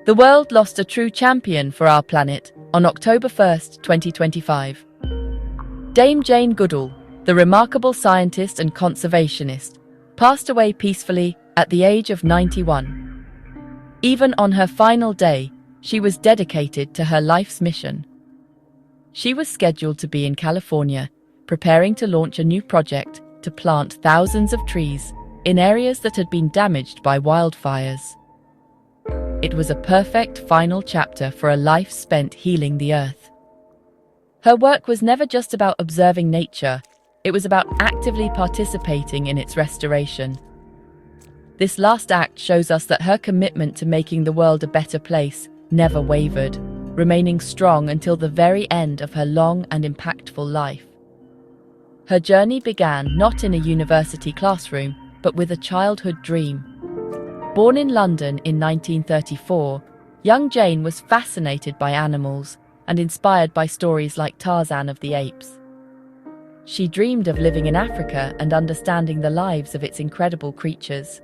The world lost a true champion for our planet on October 1st, 2025. Dame Jane Goodall, the remarkable scientist and conservationist, passed away peacefully at the age of 91. Even on her final day, she was dedicated to her life's mission. She was scheduled to be in California, preparing to launch a new project to plant thousands of trees in areas that had been damaged by wildfires. It was a perfect final chapter for a life spent healing the earth. Her work was never just about observing nature, it was about actively participating in its restoration. This last act shows us that her commitment to making the world a better place never wavered, remaining strong until the very end of her long and impactful life. Her journey began not in a university classroom, but with a childhood dream. Born in London in 1934, young Jane was fascinated by animals and inspired by stories like Tarzan of the Apes. She dreamed of living in Africa and understanding the lives of its incredible creatures.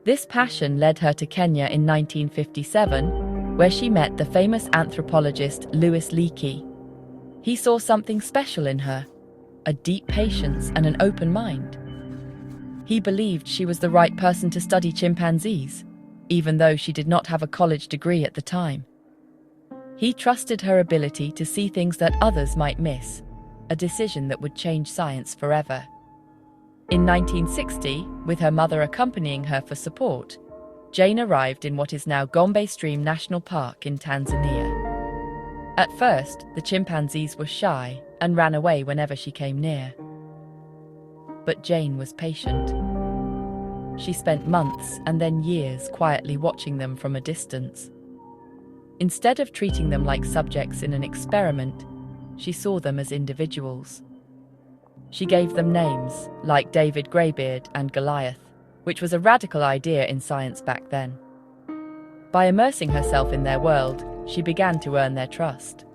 This passion led her to Kenya in 1957, where she met the famous anthropologist Louis Leakey. He saw something special in her, a deep patience and an open mind. He believed she was the right person to study chimpanzees, even though she did not have a college degree at the time. He trusted her ability to see things that others might miss, a decision that would change science forever. In 1960, with her mother accompanying her for support, Jane arrived in what is now Gombe Stream National Park in Tanzania. At first, the chimpanzees were shy and ran away whenever she came near. But Jane was patient. She spent months and then years quietly watching them from a distance. Instead of treating them like subjects in an experiment, she saw them as individuals. She gave them names, like David Greybeard and Goliath, which was a radical idea in science back then. By immersing herself in their world, she began to earn their trust.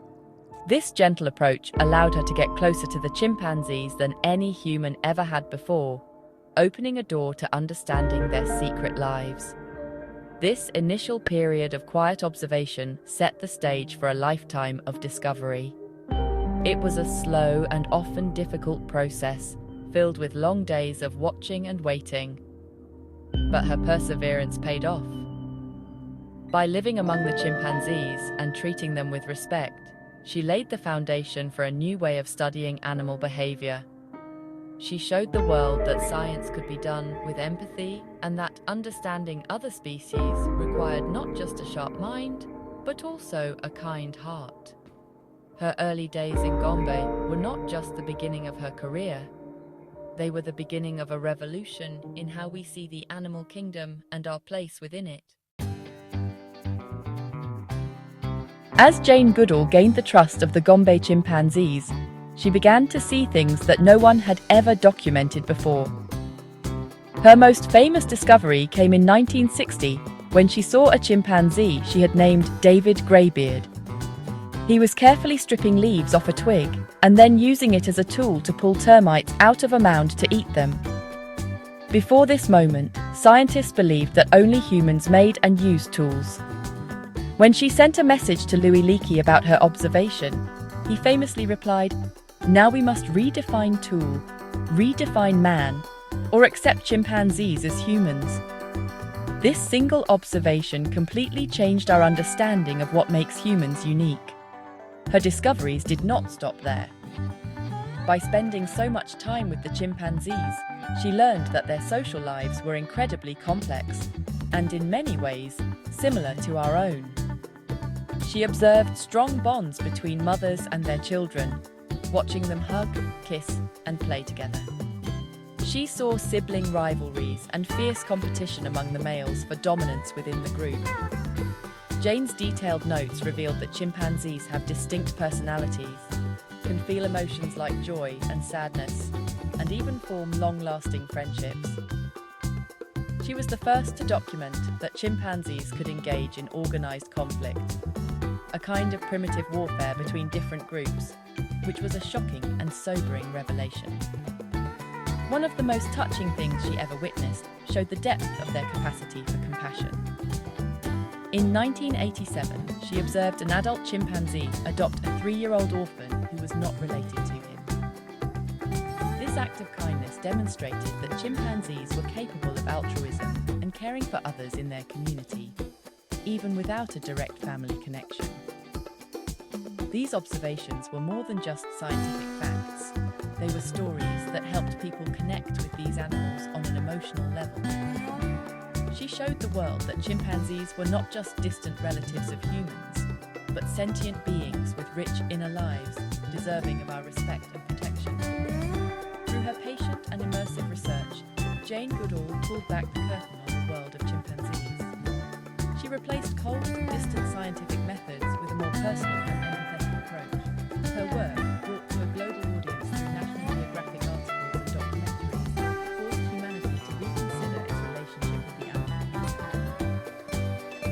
This gentle approach allowed her to get closer to the chimpanzees than any human ever had before, opening a door to understanding their secret lives. This initial period of quiet observation set the stage for a lifetime of discovery. It was a slow and often difficult process, filled with long days of watching and waiting. But her perseverance paid off. By living among the chimpanzees and treating them with respect, she laid the foundation for a new way of studying animal behavior. She showed the world that science could be done with empathy and that understanding other species required not just a sharp mind, but also a kind heart. Her early days in Gombe were not just the beginning of her career. They were the beginning of a revolution in how we see the animal kingdom and our place within it. As Jane Goodall gained the trust of the Gombe chimpanzees, she began to see things that no one had ever documented before. Her most famous discovery came in 1960 when she saw a chimpanzee she had named David Greybeard. He was carefully stripping leaves off a twig and then using it as a tool to pull termites out of a mound to eat them. Before this moment, scientists believed that only humans made and used tools. When she sent a message to Louis Leakey about her observation, he famously replied, "Now we must redefine tool, redefine man, or accept chimpanzees as humans." This single observation completely changed our understanding of what makes humans unique. Her discoveries did not stop there. By spending so much time with the chimpanzees, she learned that their social lives were incredibly complex and in many ways similar to our own. She observed strong bonds between mothers and their children, watching them hug, kiss, and play together. She saw sibling rivalries and fierce competition among the males for dominance within the group. Jane's detailed notes revealed that chimpanzees have distinct personalities, can feel emotions like joy and sadness, and even form long-lasting friendships. She was the first to document that chimpanzees could engage in organized conflict, a kind of primitive warfare between different groups, which was a shocking and sobering revelation. One of the most touching things she ever witnessed showed the depth of their capacity for compassion. In 1987, she observed an adult chimpanzee adopt a 3-year-old orphan who was not related to him. This act of kindness demonstrated that chimpanzees were capable of altruism and caring for others in their community, even without a direct family connection. These observations were more than just scientific facts. They were stories that helped people connect with these animals on an emotional level. She showed the world that chimpanzees were not just distant relatives of humans, but sentient beings with rich inner lives, deserving of our respect and protection. Through her patient and immersive research, Jane Goodall pulled back the curtain on the world of chimpanzees. She replaced cold, distant scientific methods with a more personal and empathetic approach. Her work, brought to a global audience through National Geographic articles and documentaries, forced humanity to reconsider its relationship with the animal.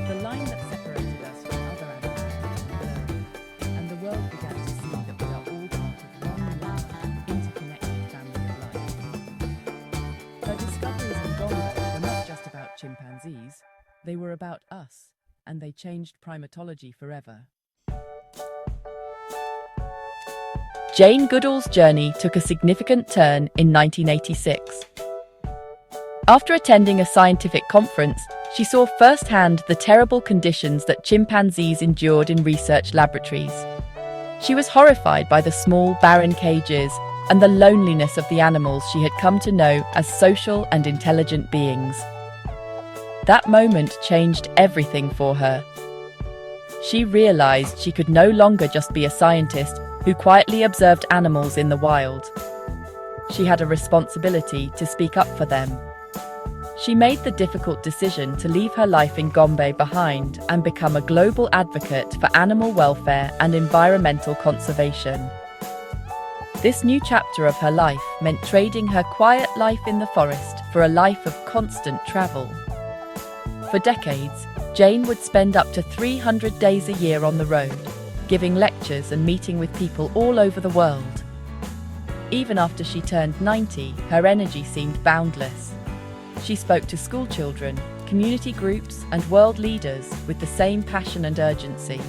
The line that separated us from other animals became blurry, and the world began to see that we are all part of one large, interconnected family of life. Her discoveries in Gombe were not just about chimpanzees, they were about us, and they changed primatology forever. Jane Goodall's journey took a significant turn in 1986. After attending a scientific conference, she saw firsthand the terrible conditions that chimpanzees endured in research laboratories. She was horrified by the small, barren cages and the loneliness of the animals she had come to know as social and intelligent beings. That moment changed everything for her. She realized she could no longer just be a scientist who quietly observed animals in the wild. She had a responsibility to speak up for them. She made the difficult decision to leave her life in Gombe behind and become a global advocate for animal welfare and environmental conservation. This new chapter of her life meant trading her quiet life in the forest for a life of constant travel. For decades, Jane would spend up to 300 days a year on the road, giving lectures and meeting with people all over the world. Even after she turned 90, her energy seemed boundless. She spoke to school children, community groups, and world leaders with the same passion and urgency.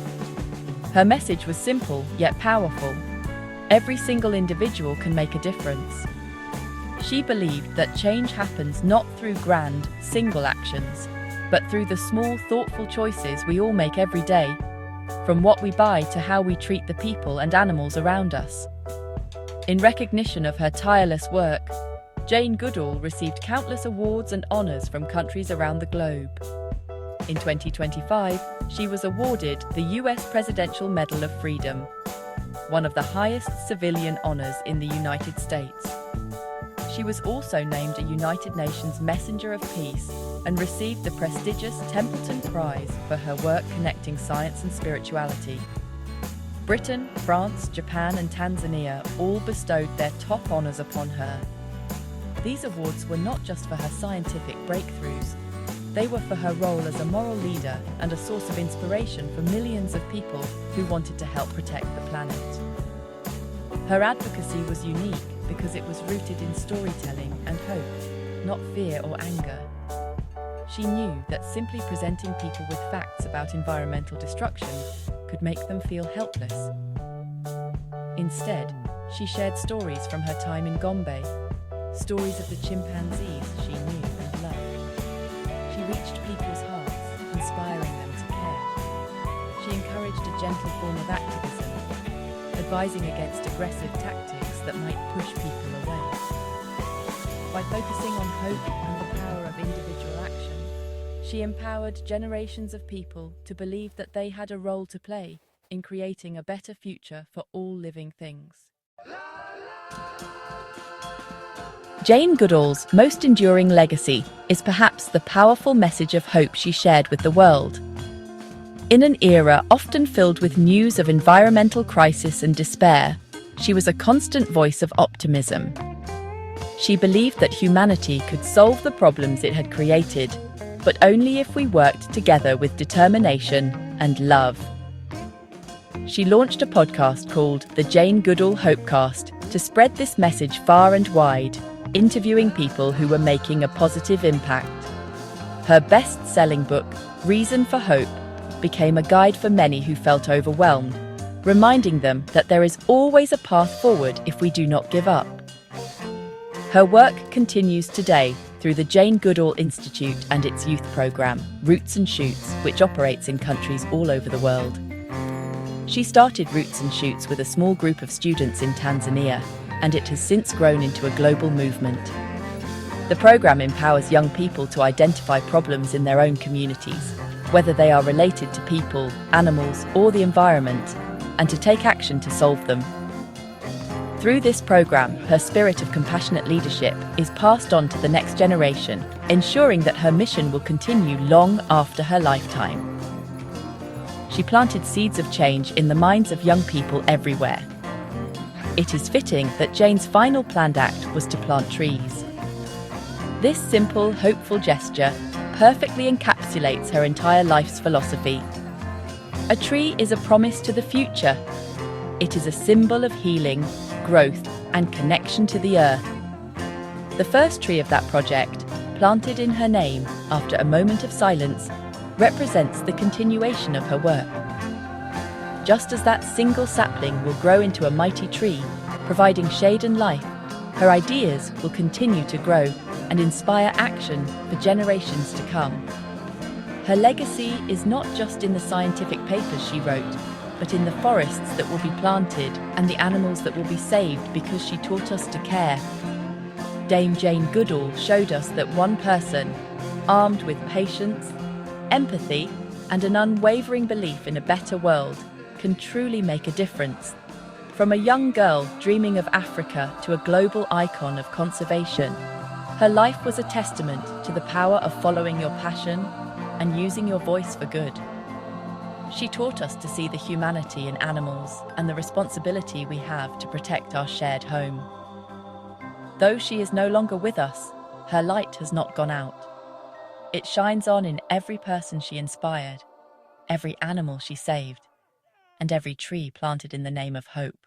Her message was simple yet powerful. Every single individual can make a difference. She believed that change happens not through grand, single actions, but through the small, thoughtful choices we all make every day, from what we buy to how we treat the people and animals around us. In recognition of her tireless work, Jane Goodall received countless awards and honors from countries around the globe. In 2025, she was awarded the US Presidential Medal of Freedom, one of the highest civilian honors in the United States. She was also named a United Nations Messenger of Peace and received the prestigious Templeton Prize for her work connecting science and spirituality. Britain, France, Japan, and Tanzania all bestowed their top honors upon her. These awards were not just for her scientific breakthroughs, they were for her role as a moral leader and a source of inspiration for millions of people who wanted to help protect the planet. Her advocacy was unique because it was rooted in storytelling and hope, not fear or anger. She knew that simply presenting people with facts about environmental destruction could make them feel helpless. Instead, she shared stories from her time in Gombe, stories of the chimpanzees she knew and loved. She reached people's hearts, inspiring them to care. She encouraged a gentle form of activism, advising against aggressive tactics that might push people away. By focusing on hope and the power of individual action, she empowered generations of people to believe that they had a role to play in creating a better future for all living things. Jane Goodall's most enduring legacy is perhaps the powerful message of hope she shared with the world. In an era often filled with news of environmental crisis and despair, she was a constant voice of optimism. She believed that humanity could solve the problems it had created, but only if we worked together with determination and love. She launched a podcast called the Jane Goodall Hopecast to spread this message far and wide, interviewing people who were making a positive impact. Her best-selling book, Reason for Hope, became a guide for many who felt overwhelmed, reminding them that there is always a path forward if we do not give up. Her work continues today through the Jane Goodall Institute and its youth program, Roots and Shoots, which operates in countries all over the world. She started Roots and Shoots with a small group of students in Tanzania, and it has since grown into a global movement. The program empowers young people to identify problems in their own communities, whether they are related to people, animals, or the environment, and to take action to solve them. Through this program, her spirit of compassionate leadership is passed on to the next generation, ensuring that her mission will continue long after her lifetime. She planted seeds of change in the minds of young people everywhere. It is fitting that Jane's final planned act was to plant trees. This simple, hopeful gesture perfectly encapsulates her entire life's philosophy. A tree is a promise to the future. It is a symbol of healing, growth, and connection to the earth. The first tree of that project, planted in her name after a moment of silence, represents the continuation of her work. Just as that single sapling will grow into a mighty tree, providing shade and life, her ideas will continue to grow and inspire action for generations to come. Her legacy is not just in the scientific papers she wrote, but in the forests that will be planted and the animals that will be saved because she taught us to care. Dame Jane Goodall showed us that one person, armed with patience, empathy, and an unwavering belief in a better world, can truly make a difference. From a young girl dreaming of Africa to a global icon of conservation, her life was a testament to the power of following your passion and using your voice for good. She taught us to see the humanity in animals and the responsibility we have to protect our shared home. Though she is no longer with us, her light has not gone out. It shines on in every person she inspired, every animal she saved, and every tree planted in the name of hope.